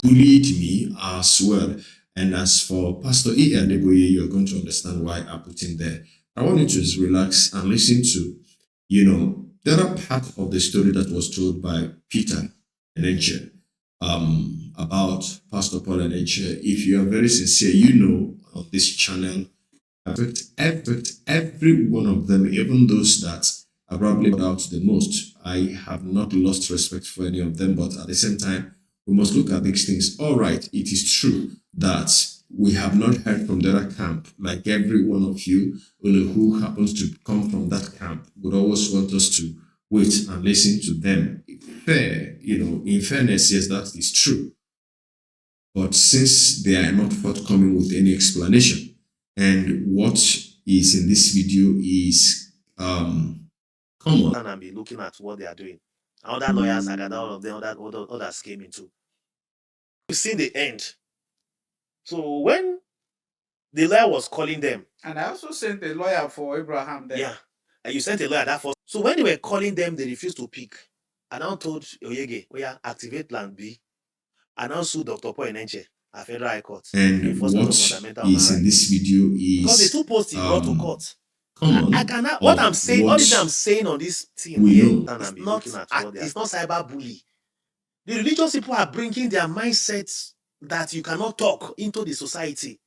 bullied me as well. And as for Pastor Adeboye, you're going to understand why I put him there. I want you to just relax and listen to, the other part of the story that was told by Peter Enenche about Pastor Paul Enenche. If you are very sincere, on this channel, every one of them, even those that are probably brought out the most. I have not lost respect for any of them, but at the same time, we must look at these things. All right, it is true that we have not heard from the other camp, like every one of you who happens to come from that camp would always want us to wait and listen to them. In fairness, yes, that is true. But since they are not forthcoming with any explanation, and what is in this video is come on and be looking at what they are doing. Other lawyers, I got all of them, others came into. You see the end. So when the lawyer was calling them, and I also sent a lawyer for Abraham there. Yeah, and you sent a lawyer that first. So when they were calling them, they refused to pick. I now told Oyege, activate plan B. I now sued Dr. Peter Enenche at Federal High Court. And what is in this video is because the two posts he brought to court. Come on. I cannot. What I'm saying, all this I'm saying on this thing here, it's not cyberbully. The religious people are bringing their mindsets that you cannot talk into the society.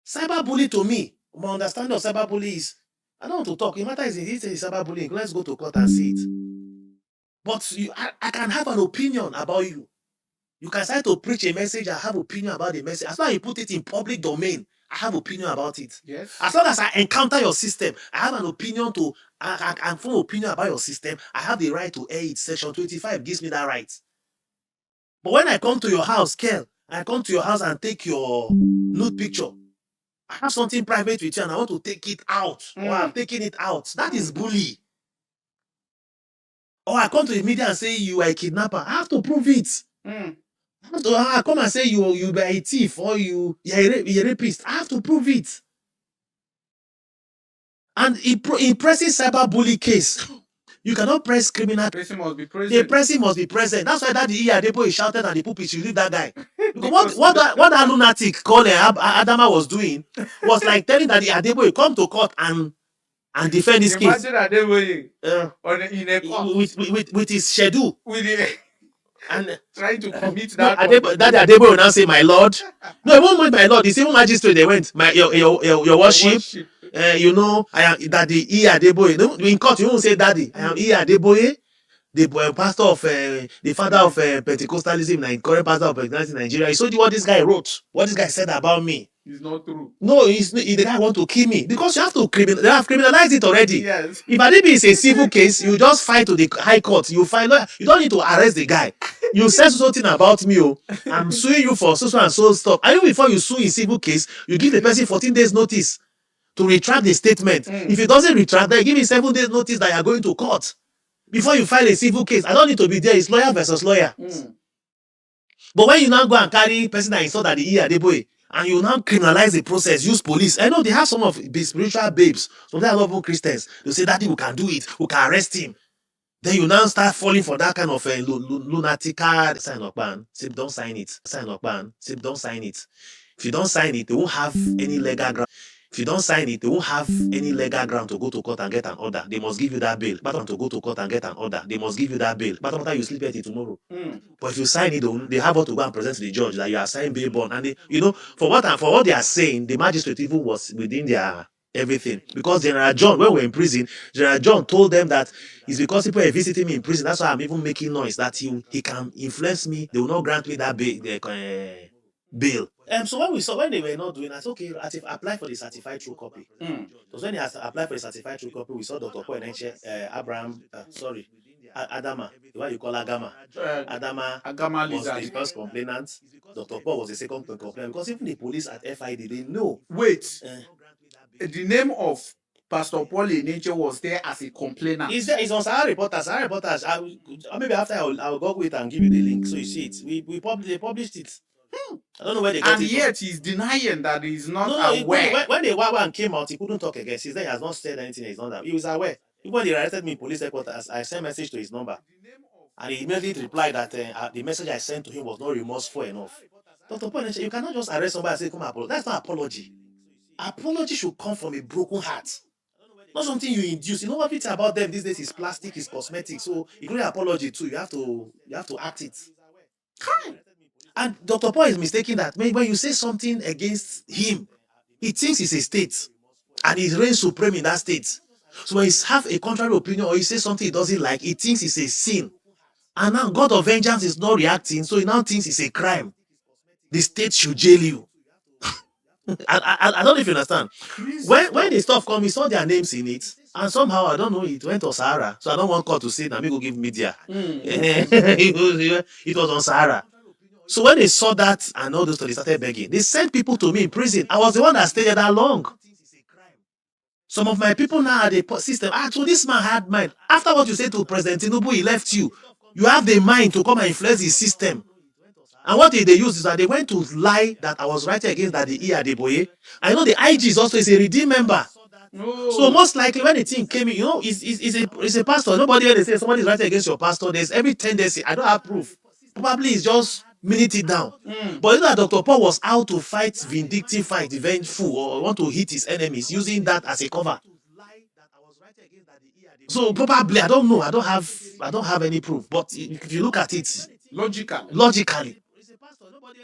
Cyberbully to me, my understanding of cyberbully is, I don't want to talk. It matters if it's cyberbullying. Let's go to court and see it. But I can have an opinion about you. You can start to preach a message. I have opinion about the message. As long as you put it in public domain, I have opinion about it. Yes. As long as I encounter your system, I have an opinion to. I can form opinion about your system. I have the right to air it. Section 25 gives me that right. But when I come to your house, Kel, I come to your house and take your nude picture. I have something private with you and I want to take it out. Or I'm taking it out. That is bully. Or I come to the media and say you are a kidnapper. I have to prove it. I come and say you are a thief or you're a rapist. I have to prove it. And in pressing cyberbully case, you cannot press criminal. The person must be present. The person must be present. That's why Daddy Pst Adeboye shouted at the pulpit, you leave that guy. Because what that lunatic called Adama was doing was like telling Daddy Adeboye, come to court and defend this case. Imagine Adeboye in a court with his schedule. And trying to commit that. Daddy Adeboye will now say, my lord. No, it won't went my lord. It's even magistrate. They went, your worship. I am Daddy Pst Adeboye. In court, you won't say Daddy. I am Pst Adeboye, the pastor of the father of Pentecostalism, current pastor of Pentecostalism in Nigeria. You saw what this guy wrote, what this guy said about me. It's not true. No, the guy want to kill me because you have to they have criminalized it already. Yes. If Adebe is a civil case, you just fight to the high court. You don't need to arrest the guy. You said something about me. I'm suing you for so and so stuff. And even before you sue in civil case, you give the person 14 days notice to retract the statement. If he doesn't retract, then give him 7 days notice that you are going to court. Before you file a civil case, I don't need to be there. It's lawyer versus lawyer. But when you now go and carry person that installed at the Pst Adeboye, and you now criminalize the process, use police. I know they have some of the spiritual babes. Some they are lovable Christians. They say, Daddy, we can do it. We can arrest him. Then you now start falling for that kind of lunatic card. Sign up, man. Say, don't sign it. Sign up, man. Say, don't sign it. If you don't sign it, they won't have any legal ground. If you don't sign it, they won't have any legal ground to go to court and get an order. They must give you that bail. But to go to court and get an order, they must give you that bail. But after you sleep at it tomorrow. But if you sign it, they have to go and present to the judge that you are signed bail bond. And they, for what they are saying, the magistrate even was within their everything. Because General John, when we were in prison, General John told them that it's because people are visiting me in prison. That's why I'm even making noise that he can influence me. They will not grant me that bail. So when they were not doing that, okay, apply for the certified true copy. Because when they applied for the certified true copy, we saw Dr. Peter Enenche, Adama, the one you call Agama. Adama was the first complainant. Dr. Paul was the second complainant. Because even the police at FID, they know. Wait. The name of Pastor Paul Enenche was there as a complainant. It's on Sahara Reporters. Sahara Reporters. Maybe after I'll go with it and give you the link so you see it. They published it. I don't know where they got it. And yet he's denying that he's not aware. When the one came out, he couldn't talk again. Since then, he has not said anything. He's not that. He was aware. Even when they arrested me in police headquarters, I sent a message to his number. And he immediately replied that the message I sent to him was not remorseful enough. Dr. Peter Enenche, you cannot just arrest somebody and say, come apologize. That's not apology. Apology should come from a broken heart. Not something you induce. You know what it's about them these days is plastic, is cosmetic. So including apology too, you have to act it. And Dr. Paul is mistaken that when you say something against him, he thinks it's a state and he reigns supreme in that state. So when he have a contrary opinion or he says something he doesn't like, he thinks it's a sin. And now God of vengeance is not reacting, so he now thinks it's a crime. The state should jail you. I don't know if you understand. When the stuff come, he saw their names in it, and somehow I don't know, it went to Sahara. So I don't want God to say that me go give media. It was on Sahara. So when they saw that and all those, they started begging. They sent people to me in prison. I was the one that stayed there that long. Some of my people now had a system. So this man had mind. After what you said to President Tinubu, he left you. You have the mind to come and influence his system. And what they used is that they went to lie that I was writing against that the Pst Adeboye. I know the IG is also a redeemed member. So most likely when the thing came in, it's a pastor. Nobody when they say somebody is writing against your pastor, there's every tendency. I don't have proof. Probably it's just minute it down. But you know that Dr. Paul was out to fight vindictive fight, vengeful, or want to hit his enemies using that as a cover. So probably I don't know. I don't have any proof. But if you look at it logically.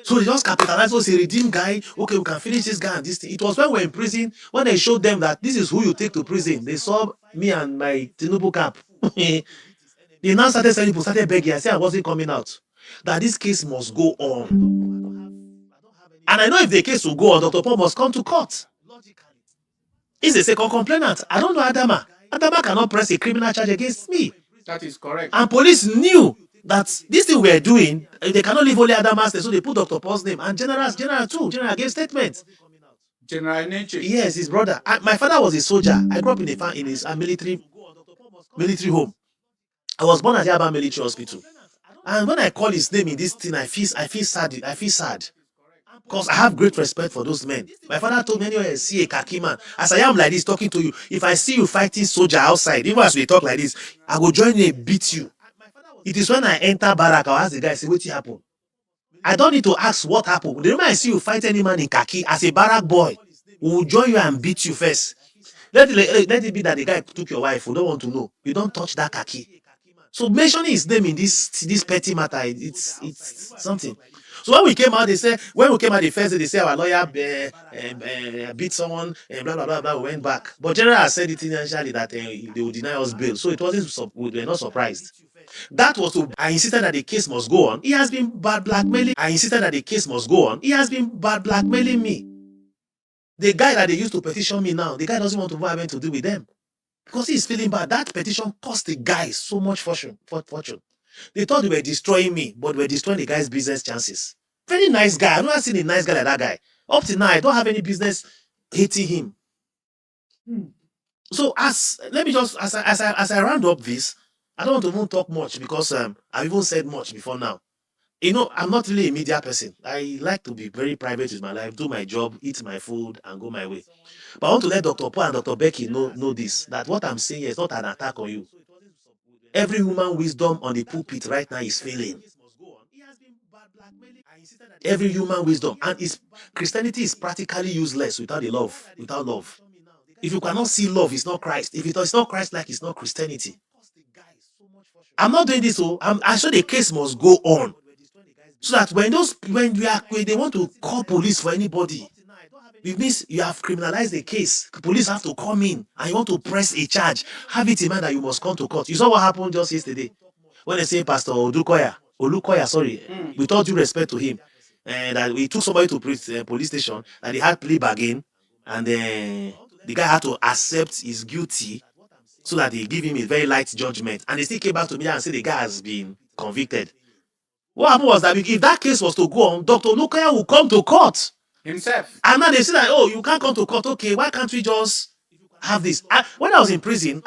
So they just capitalized as a redeemed guy. Okay, we can finish this guy and this thing. It was when we were in prison, when they showed them that this is who you take to prison. They saw me and my Tinubu cap. They now started saying people started begging. I said I wasn't coming out. That this case must go on. And I know if the case will go on, Dr. Paul must come to court. He's a second complainant. I don't know Adama. Adama cannot press a criminal charge against me. That is correct. And police knew that this thing we are doing, they cannot leave only Adama's name, so they put Dr. Paul's name and General gave statements. General Enenche. Yes, his brother. My father was a soldier. I grew up in his military home. I was born at Yaba Military Hospital. And when I call his name in this thing, I feel sad. I feel sad. Because I have great respect for those men. My father told me, anyway, see a khaki man. As I am like this talking to you, if I see you fighting soldier outside, even as we talk like this, I will join you and beat you. It is when I enter barrack, I'll ask the guy, say, what happened? I don't need to ask what happened. The moment I see you fight any man in khaki, as a barrack boy, we will join you and beat you first. Let it be that the guy took your wife. We don't want to know. You don't touch that khaki. So mentioning his name in this petty matter, it's something. So when we came out, the first day, they said our lawyer beat someone and blah, blah, blah, blah. We went back. But General has said it initially that they would deny us bail. So it wasn't, we were not surprised. That was to, I insisted that the case must go on. He has been bad blackmailing. Me. The guy that they used to petition me now, the guy doesn't want to have anything to do with them. Because he's feeling bad. That petition cost the guy so much fortune. They thought they were destroying me, but they were destroying the guy's business chances. Very nice guy. I've never seen a nice guy like that guy. Up to now, I don't have any business hating him. So as I round up this, I don't want to even talk much because I've even said much before now. You know, I'm not really a media person. I like to be very private with my life, do my job, eat my food, and go my way. But I want to let Dr. Paul and Dr. Becky know this, that what I'm saying here is not an attack on you. Every human wisdom on the pulpit right now is failing. Every human wisdom. And Christianity is practically useless without love. If you cannot see love, it's not Christ. If it's not Christ, like it's not Christianity. I'm not doing this, so I'm sure the case must go on. So that when they want to call police for anybody, it means you have criminalized the case. Police have to come in and you want to press a charge. Have it in mind that you must come to court. You saw what happened just yesterday when they say Pastor Olukoya, with all due respect to him, and that we took somebody to police station and they had plea bargain, and the guy had to accept his guilty so that they give him a very light judgment. And they still came back to me and said the guy has been convicted. What happened was that if that case was to go on, Dr. Olukoya will come to court himself. And now they say that, oh, you can't come to court. Okay, why can't we just have this? When I was in prison,